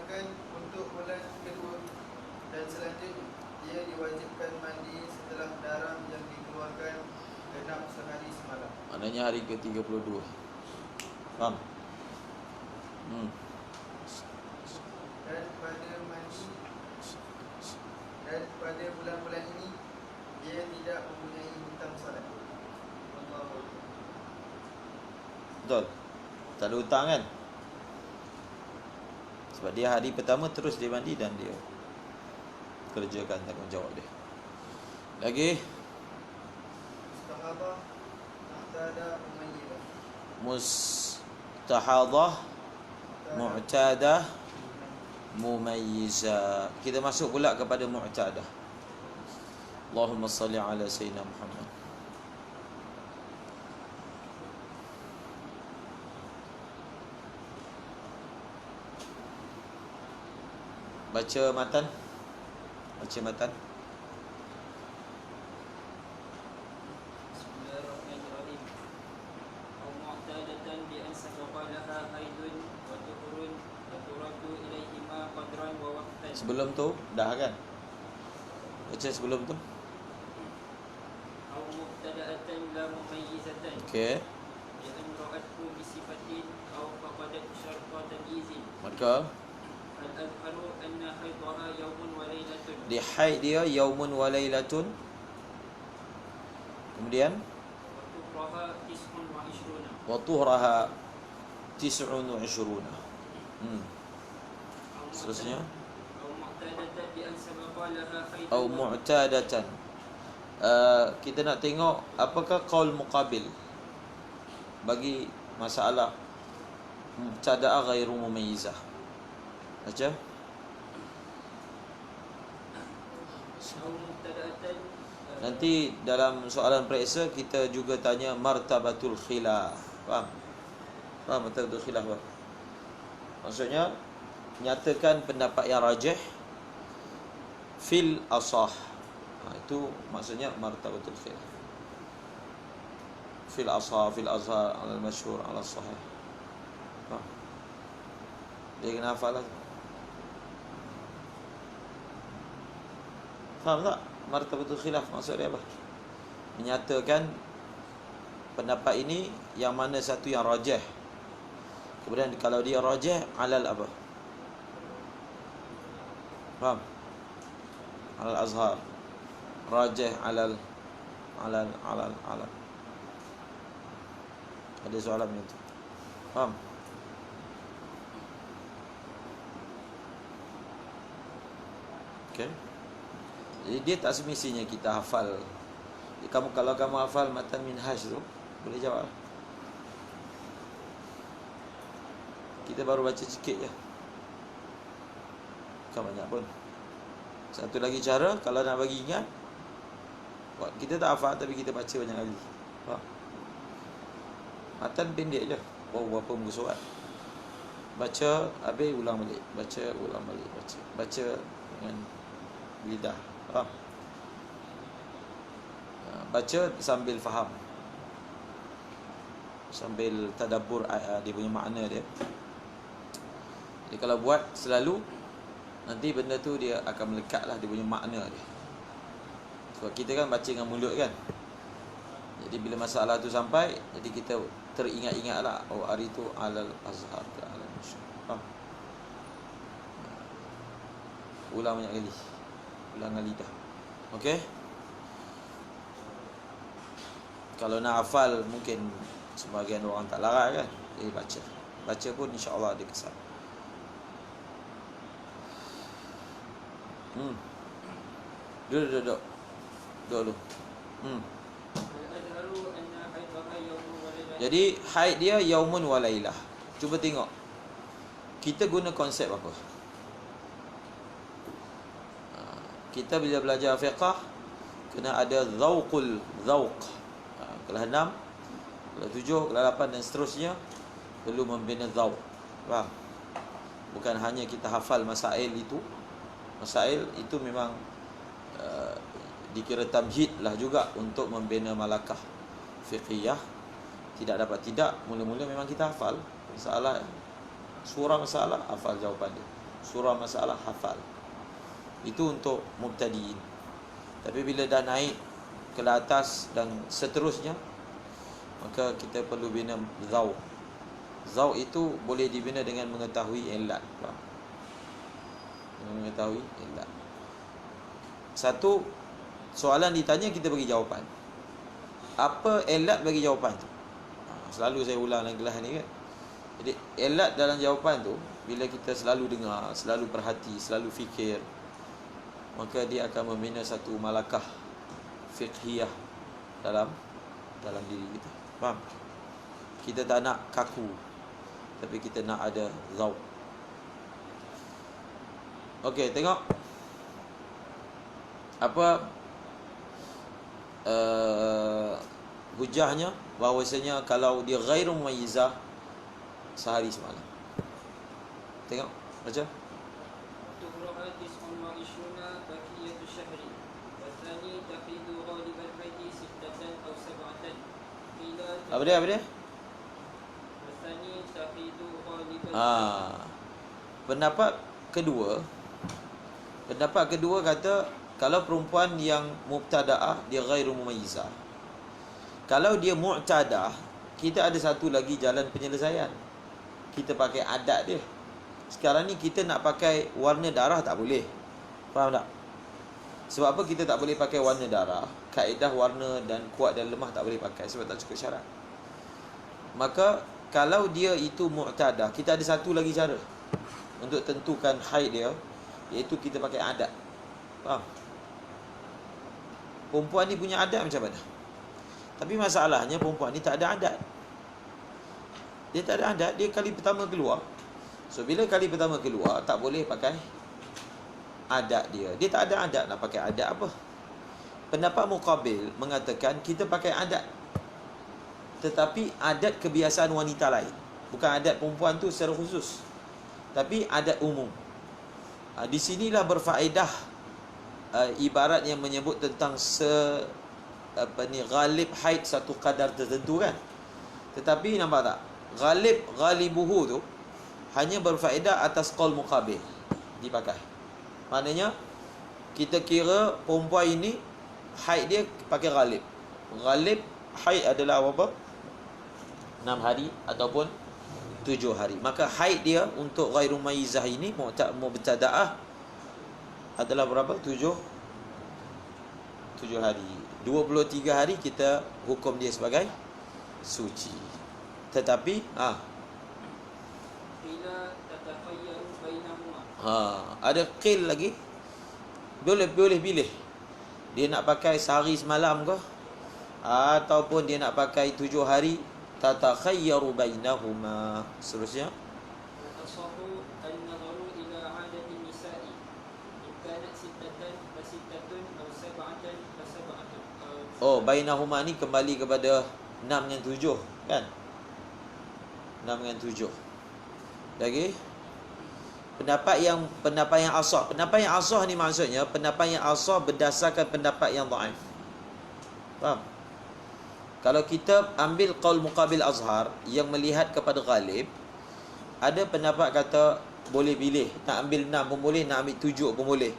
Sedangkan untuk bulan kedua dan selanjutnya, dia diwajibkan mandi setelah darah yang dikeluarkan genap sehari semalam. Maknanya hari ke-32. Faham? Dan pada mandi dan pada bulan-bulan ini, dia tidak mempunyai hutang salat. Wallahu a'lam. Betul? Tak ada hutang kan? Sebab dia hari pertama terus dia mandi dan dia kerjakan tanggungjawab dia. Lagi Mustahadah, mu'tadah, mumayyidah. mustahadah, mu'tadah, mumayyiza. Kita masuk pula kepada mu'tadah. Allahumma salli ala Sayyidina Muhammad. Baca matan. Baca matan. Bismillahirrahmanirrahim. Aw mu'tadatan bi an sabaqa laha haidun wa tuhurun wa turadu ilaihima qadran wa waqtan. Sebelum tu dah kan? Baca sebelum tu. Aw mu'tadatan la mumayyizatan. Okey. Bi an ra'athu bi sifatin aw faqadat syarta tamyizin. Maka Al-azharu anna haidaha yawmun wa laylatun. di haid dia yaumun wa lailatun. Kemudian Wa tuhraha tis'un wa ishruna. wa tuhraha 29. Seterusnya Aw mu'tadatan bi an sabaqa laha haidun. au mu'tadatan. Kita nak tengok apakah qaul muqabil bagi masalah mubtada'a ghairu mumayyizah. Baca. Aw mu'tadatan Nanti dalam soalan periksa kita juga tanya martabatul khilaf. Faham? Faham martabatul khilaf apa? Maksudnya nyatakan pendapat yang rajih fil asah. Itu maksudnya martabatul khilaf. Fil asah, fil azhar, ala al-masyhur, ala sahih. Faham? Dia kena hafal lah. Faham tak? Martabatul khilaf maksud dia apa? Menyatakan pendapat ini yang mana satu yang rajih. Kemudian kalau dia rajih alal apa? Faham? Alal azhar. Rajih alal. Ada soalan macam tu. Faham? Okey. Jadi dia tak semestinya kita hafal. Kalau kamu hafal matan minhaj tu, boleh jawab. Kita baru baca sikit je. Bukan banyak pun. Satu lagi cara, kalau nak bagi ingat, kita tak hafal tapi kita baca banyak kali. Faham? Matan pendek je. Berapa muka surat. Baca, habis ulang balik. Baca, ulang balik. Baca dengan lidah. Faham? Baca sambil faham, sambil tadabbur dia punya makna dia. Jadi kalau buat selalu, nanti benda tu dia akan melekat lah dia punya makna dia. Sebab kita kan baca dengan mulut kan. Jadi bila masalah tu sampai, jadi kita teringat-ingat lah, oh hari tu alal azhar ke alal masyhur. Faham? Ulang banyak kali. Ulang dengan lidah. Okey? Kalau nak hafal mungkin sebahagian orang tak larat kan. Jadi baca. Baca pun insya-Allah ada kesan. Duduk dulu. al-azharu anna haidaha yawmun wa laylatun. Jadi haid dia yaumun wa lailah. Cuba tengok. Kita guna konsep apa? Kita bila belajar fiqh kena ada zauq. Kelas 6, kelas 7, kelas 8 dan seterusnya perlu membina zauq. Faham? Bukan hanya kita hafal masail itu. Masail itu memang dikira tamhid lah juga untuk membina malakah fiqhiyah. Tidak dapat tidak, mula-mula memang kita hafal masalah, surah masalah, hafal jawapan dia. surah masalah hafal. Itu untuk mubtadiin. Tapi bila dah naik ke atas dan seterusnya, maka kita perlu bina zauq. Zauq itu boleh dibina dengan mengetahui ilat. Faham? Dengan mengetahui ilat. Satu soalan ditanya, kita bagi jawapan. Apa ilat bagi jawapan tu? Selalu saya ulang dalam kelas ni kan. Jadi ilat dalam jawapan tu, bila kita selalu dengar, selalu perhati, selalu fikir, maka dia akan membina satu malakah fiqhiyah dalam diri kita. Faham? Kita tak nak kaku, tapi kita nak ada zauq. Okey, tengok apa hujahnya, bahawasanya kalau dia ghairu mumayyizah sehari semalam. Tengok, baca. تقرأ 29 بقية الشهر والثاني تقيد غالب البيت 6 أو 7 قيل Apa dia? والثاني تقيد غالب البيت. Pendapat kedua kata kalau perempuan yang mubtadaah dia ghairu mumayyizah. Kalau dia mu'tadah, kita ada satu lagi jalan penyelesaian. Kita pakai adat dia. Sekarang ni kita nak pakai warna darah tak boleh. Faham tak? Sebab apa kita tak boleh pakai warna darah? Kaedah warna dan kuat dan lemah tak boleh pakai sebab tak cukup syarat. Maka kalau dia itu mu'tadah, kita ada satu lagi cara untuk tentukan haid dia, iaitu kita pakai adat. Faham? Perempuan ni punya adat macam mana? Tapi masalahnya perempuan ni tak ada adat. Dia tak ada adat, dia kali pertama keluar. So bila kali pertama keluar, tak boleh pakai adat dia. Dia tak ada adat, nak pakai adat apa? Pendapat muqabil mengatakan kita pakai adat, tetapi adat kebiasaan wanita lain, bukan adat perempuan tu secara khusus, tapi adat umum. Di sinilah berfaedah ibarat yang menyebut tentang ghalib haid satu kadar tertentu kan. Tetapi nampak tak, ghalibuhu tu hanya berfaedah atas qaul muqabil dipakai. Maknanya kita kira perempuan ini haid dia pakai ghalib. Ghalib haid adalah apa? 6 hari ataupun 7 hari. Maka haid dia untuk ghairu mumayyizah ini mubtadaah adalah berapa? 7 hari. 23 hari kita hukum dia sebagai suci. Tetapi ada qil lagi. Boleh pilih. Dia nak pakai sehari semalam ke, ataupun dia nak pakai 7 hari. Tatakhayyaru bainahuma. Seterusnya, bainahuma ni kembali kepada 6 dengan 7 kan? 6 dengan 7. Lagi pendapat yang asah. Pendapat yang asah ni maksudnya pendapat yang asah berdasarkan pendapat yang dhaif. Faham? Kalau kita ambil qaul muqabil azhar yang melihat kepada ghalib, ada pendapat kata boleh pilih, nak ambil 6 pun boleh, nak ambil 7 pun boleh.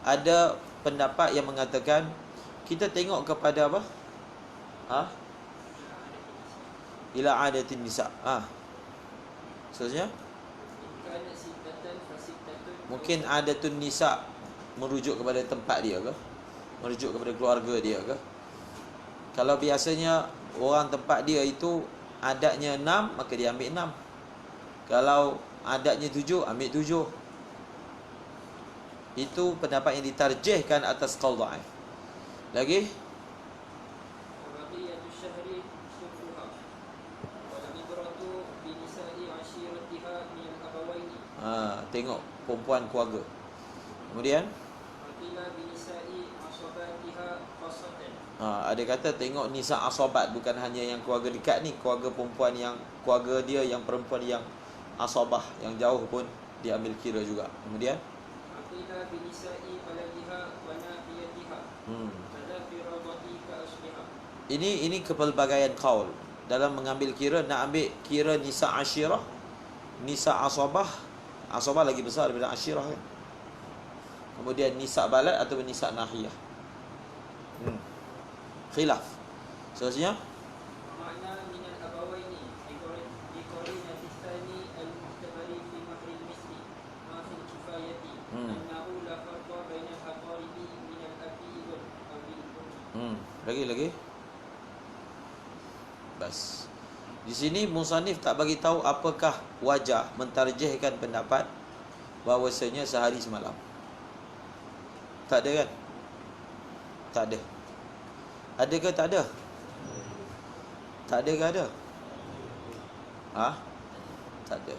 Ada pendapat yang mengatakan kita tengok kepada apa? Ila adatin nisa. Seterusnya, mungkin adatun nisa merujuk kepada tempat dia ke? Merujuk kepada keluarga dia ke? Kalau biasanya orang tempat dia itu adatnya 6, maka dia ambil 6. Kalau adatnya 7, ambil 7. Itu pendapat yang ditarjihkan atas qaul dhaif. Lagi tengok perempuan keluarga. Kemudian ada kata tengok nisa asobat, bukan hanya yang keluarga dekat ni, keluarga perempuan yang keluarga dia yang perempuan yang asobah yang jauh pun diambil kira juga. Kemudian ini kepelbagaian qaul dalam mengambil kira, nak ambil kira nisa ashirah, nisa asobah, Asabah lagi besar daripada Ashirah kan. Kemudian nisa balad atau nisa nahiyah. Khilaf. Seterusnya Makna minal abawaini Diqorina tisani al-muhtabari fi mahril misli Mafil kifayati Annahu la farqa bainal aqaribi minal abi wal abi. Lagi. Bas. Di sini musannif tak bagi tahu apakah wajah mentarjihkan pendapat bahawasanya sehari semalam. Tak ada kan? Tak ada. Ada ke tak ada? Tak ada ke ada? Tak ada.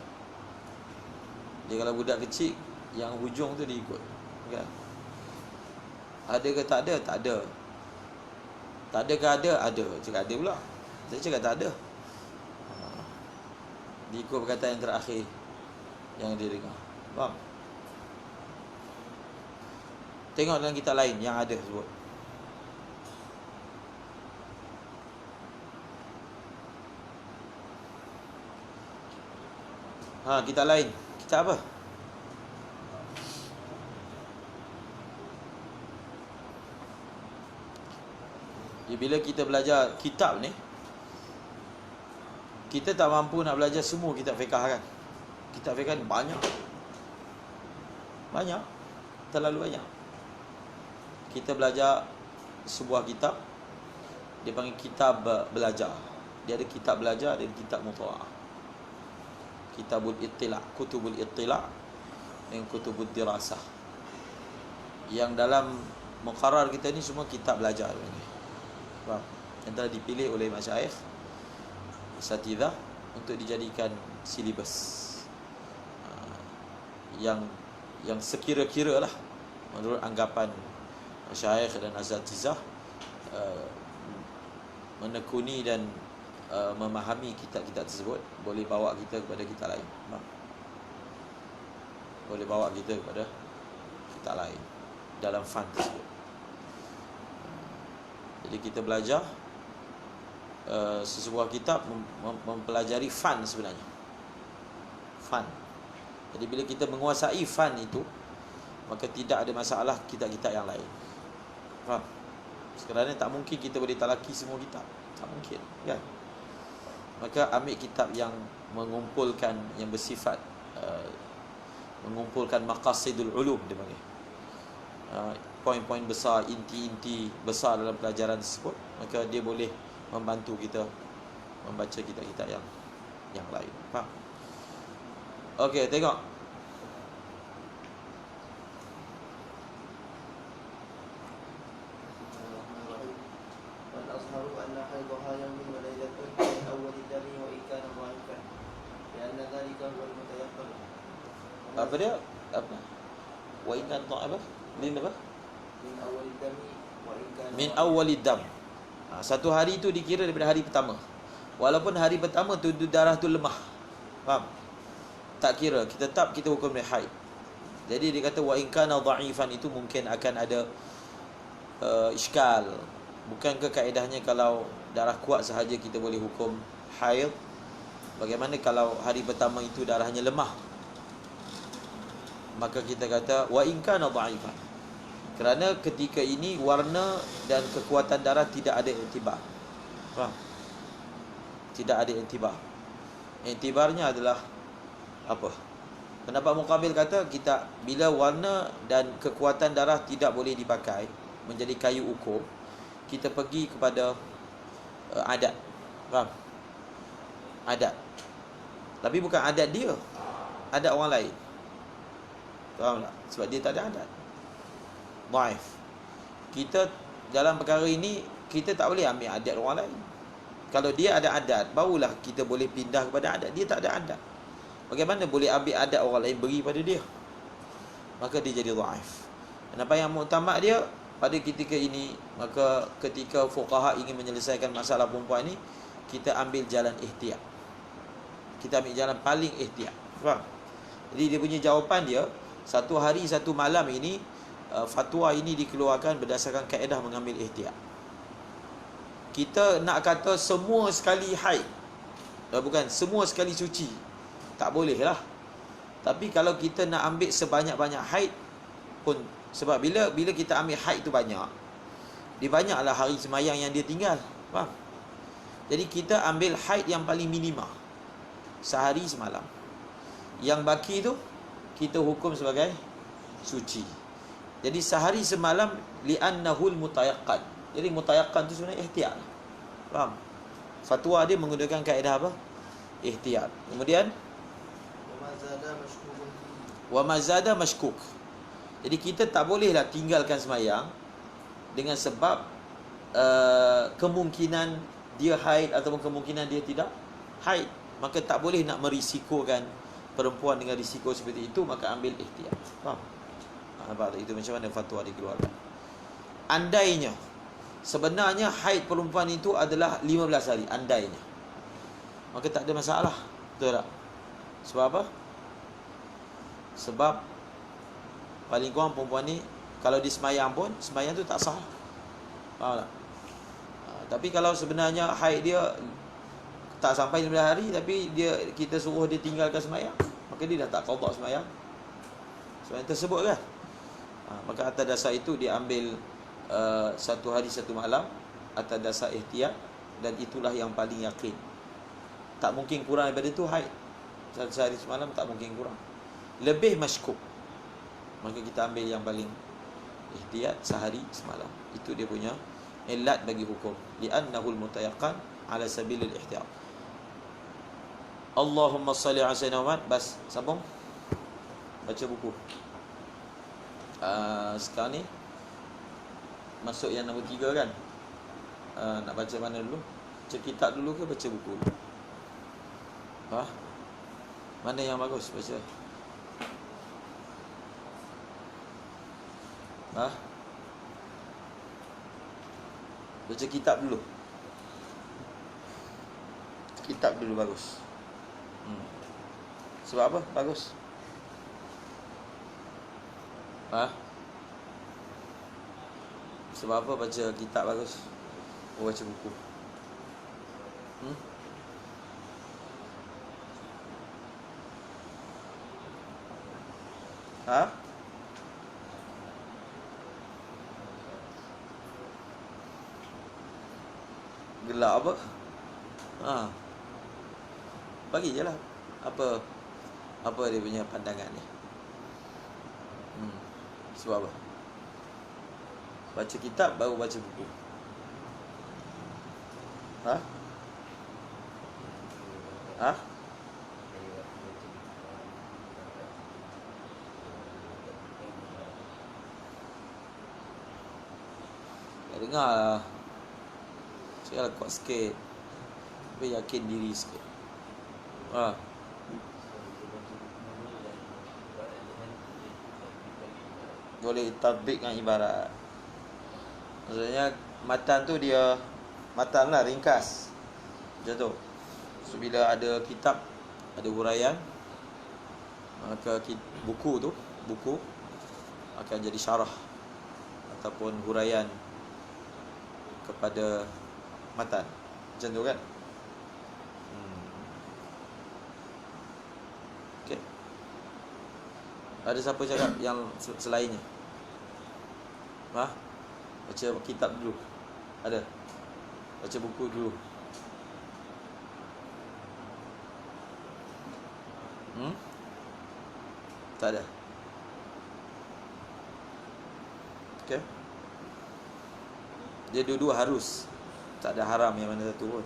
Dia kalau budak kecil, yang hujung tu dia ikut kan? Ada ke tak ada? Tak ada. Tak ada ke ada? Ada. Cakap ada pula. Saya cakap tak ada. Dia ikut perkataan yang terakhir yang dia dengar. Faham? Tengok dalam kitab lain yang ada sebut. Kitab lain. Kitab apa? Bila kita belajar kitab ni, kita tak mampu nak belajar semua kitab fiqh kan. Kitab fiqh ni banyak. Terlalu banyak. Kita belajar sebuah kitab, dia panggil kitab belajar. Dia ada kitab belajar, dia ada kitab mutalaah. Kitabul ittila', kutubul ittila' dan kutubul dirasah. Yang dalam muqarrar kita ni semua kitab belajar. Faham? Yang telah dipilih oleh masyayikh asatidzah untuk dijadikan silibus yang sekira-kira lah menurut anggapan masyayikh dan asatidzah menekuni dan memahami kitab-kitab tersebut boleh bawa kita kepada kitab lain. Boleh bawa kita kepada kitab lain dalam fan tersebut. Jadi kita belajar sesebuah kitab mempelajari fan sebenarnya. Fan. Jadi bila kita menguasai fan itu, maka tidak ada masalah kitab-kitab yang lain. Faham? Sebenarnya tak mungkin kita boleh talaki semua kitab. Tak mungkin, kan? Maka ambil kitab yang mengumpulkan, yang bersifat mengumpulkan maqasidul ulum dia panggil. Poin-poin besar, inti-inti besar dalam pelajaran tersebut, maka dia boleh membantu kita membaca kitab-kitab yang lain. Faham? Okey, tengok. Wal azharu anna haidhaha yawmun wa laylatun min awwal dami wa in kana dha'ifan. Lianna dhalika huwa al-mutayaqqan. Apa dia? Apa? Wa in kana dha'ifan? Min apa? Min awwal dami wa in kana Min awwalid dam. Satu hari itu dikira daripada hari pertama. Walaupun hari pertama tu darah tu lemah. Faham? Tak kira, kita tetap kita hukum dia haid. Jadi dia kata wa in kana dha'ifan itu mungkin akan ada iskal. Bukankah kaedahnya kalau darah kuat sahaja kita boleh hukum haid? Bagaimana kalau hari pertama itu darahnya lemah? Maka kita kata wa in kana dha'ifan. Kerana ketika ini warna dan kekuatan darah tidak ada iktibar. Faham? Tidak ada iktibar. Iktibarnya adalah apa? Pendapat Muqabil kata kita bila warna dan kekuatan darah tidak boleh dipakai menjadi kayu ukur, kita pergi kepada adat. Faham? Adat. Tapi bukan adat dia, adat orang lain. Faham tak? Sebab dia tak ada adat. Dhaif. Kita dalam perkara ini kita tak boleh ambil adat orang lain. Kalau dia ada adat, barulah kita boleh pindah kepada adat. Dia tak ada adat. Bagaimana boleh ambil adat orang lain beri pada dia? Maka dia jadi dhaif. Kenapa yang muktamad dia pada ketika ini, maka ketika fuqaha ingin menyelesaikan masalah perempuan ini, kita ambil jalan ihtiyat. Kita ambil jalan paling ihtiyat. Faham? Jadi dia punya jawapan dia, satu hari satu malam ini fatwa ini dikeluarkan berdasarkan kaedah mengambil ihtiyat. Kita nak kata semua sekali haid, bukan semua sekali suci, tak boleh lah. Tapi kalau kita nak ambil sebanyak-banyak haid pun, sebab bila kita ambil haid tu banyak, dia banyaklah hari semayang yang dia tinggal. Faham? Jadi kita ambil haid yang paling minima, sehari semalam. Yang baki tu kita hukum sebagai suci. Jadi sehari semalam li'annahul mutayaqqan. Jadi mutayaqqan tu sebenarnya ihtiyat. Faham? Fatwa dia menggunakan kaedah apa? Ihtiyat. Kemudian wa mazada mashkuk. Jadi kita tak bolehlah tinggalkan semayang dengan sebab kemungkinan dia haid ataupun kemungkinan dia tidak haid. Maka tak boleh nak merisikokan perempuan dengan risiko seperti itu, maka ambil ihtiyat. Faham? Nampak tak? Itu macam mana fatwa dikeluarkan. Andainya sebenarnya haid perempuan itu adalah 15 hari, andainya, maka tak ada masalah. Betul tak? Sebab apa? Sebab paling kurang perempuan ni kalau dia semayang pun, semayang tu tak sah. Faham tak? Tapi kalau sebenarnya haid dia tak sampai 15 hari, tapi kita suruh dia tinggalkan semayang, maka dia dah tak qada semayang tersebut kan. Maka atas dasar itu dia ambil 1 hari 1 malam atas dasar ihtiyat, dan itulah yang paling yakin. Tak mungkin kurang daripada itu haid. 1 hari semalam tak mungkin kurang. Lebih mashkuk, maka kita ambil yang paling ihtiyat, sehari semalam. Itu dia punya illat bagi hukum, li'annahul mutayaqqan ala sabilil ihtiyat. Allahumma salli ala sayyidina Muhammad. Bas, sambung baca buku. Sekarang ni masuk yang nombor 3 kan. Nak baca mana dulu? Baca kitab dulu ke baca buku dulu? Mana yang bagus baca? Baca kitab dulu. Kitab dulu bagus. Sebab apa bagus? Sebab apa baca kitab bagus? Baca buku. Gelak apa? Bagi je lah apa dia punya pandangan ni. Sebab apa? Baca kitab baru baca buku. Dengar lah. Cakap lah kuat sikit, tapi yakin diri sikit. Boleh tatbik dengan ibarat. Maksudnya matan tu dia matan lah, ringkas macam tu. So bila ada kitab, ada huraian, maka buku akan jadi syarah ataupun huraian kepada matan. Macam tu kan? Okey. Ada siapa cakap yang selainnya? Baca kitab dulu. Ada? Baca buku dulu. Tak ada. Okey. Dia dua-dua harus. Tak ada haram yang mana satu pun.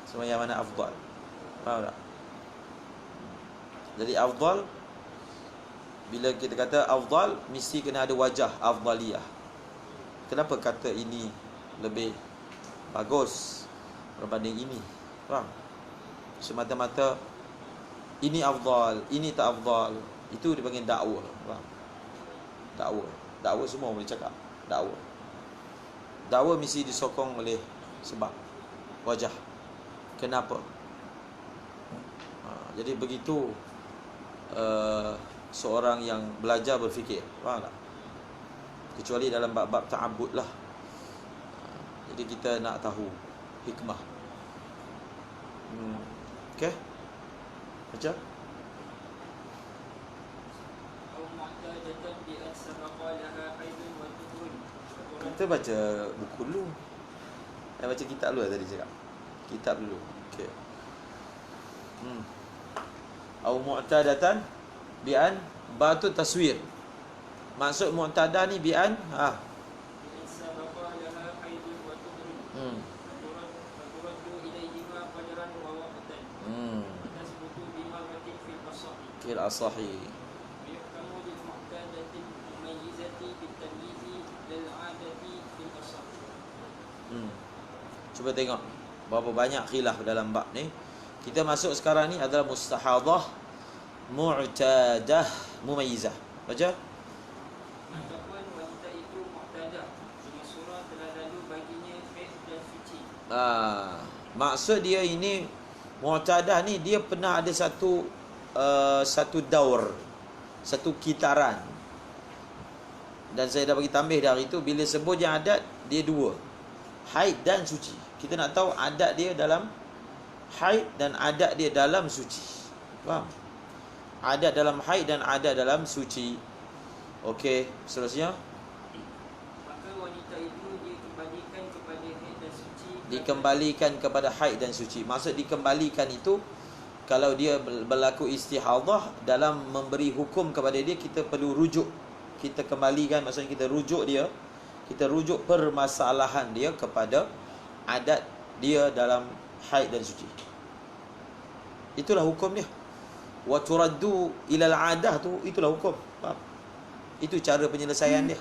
Semua yang mana afdal. Faham tak? Jadi afdal, bila kita kata afdal, mesti kena ada wajah afdaliyah. Kenapa kata ini lebih bagus berbanding ini? Faham? Semata-mata ini afdal, ini tak afdal, itu dipanggil dakwah. Faham? Dakwah semua boleh cakap. Dakwah mesti disokong oleh sebab wajah. Kenapa? Jadi begitu seorang yang belajar berfikir. Faham tak? Kecuali dalam bab-bab ta'abbud lah. Jadi kita nak tahu hikmah. Okey? Baca. kata baca buku dulu. Baca kitab dulu tadi cakap. Kitab dulu. Okey. Au mu'tadatan bi'an batu taswir. Maksud mu'tadah ni bi'an بأن سبق لها حيض وطهر فترد إليهما قدرا ووقتا وتثبت بمرة في الأصح Kil asahi. ويحكم للمعتادة المميزة بالتمييز للعادة في الأصح. Cuba tengok berapa banyak khilaf dalam bab ni. Kita masuk sekarang ni adalah mustahadah, mu'tadah, mumayyizah. Baca. Ataupun wanita itu mu'tadah, cuma surah telah lalu baginya haid dan suci. Maksud dia ini mu'tadah ni dia pernah ada satu daur, satu kitaran. Dan saya dah bagi tambih dari itu, bila sebut yang adat dia dua, haid dan suci. Kita nak tahu adat dia dalam haid dan adat dia dalam suci. Faham? Adat dalam haid dan adat dalam suci. Okey, seterusnya Maka wanita itu dikembalikan kepada haid dan suci. dikembalikan kepada haid dan suci. Maksud dikembalikan itu, kalau dia berlaku istihadah, dalam memberi hukum kepada dia kita perlu rujuk. Kita kembalikan, maksudnya kita rujuk dia. Kita rujuk permasalahan dia kepada adat dia dalam haid dan suci. Itulah hukum dia. Wa turaddu ilal adah tu, itulah hukum. Faham? Itu cara penyelesaian dia.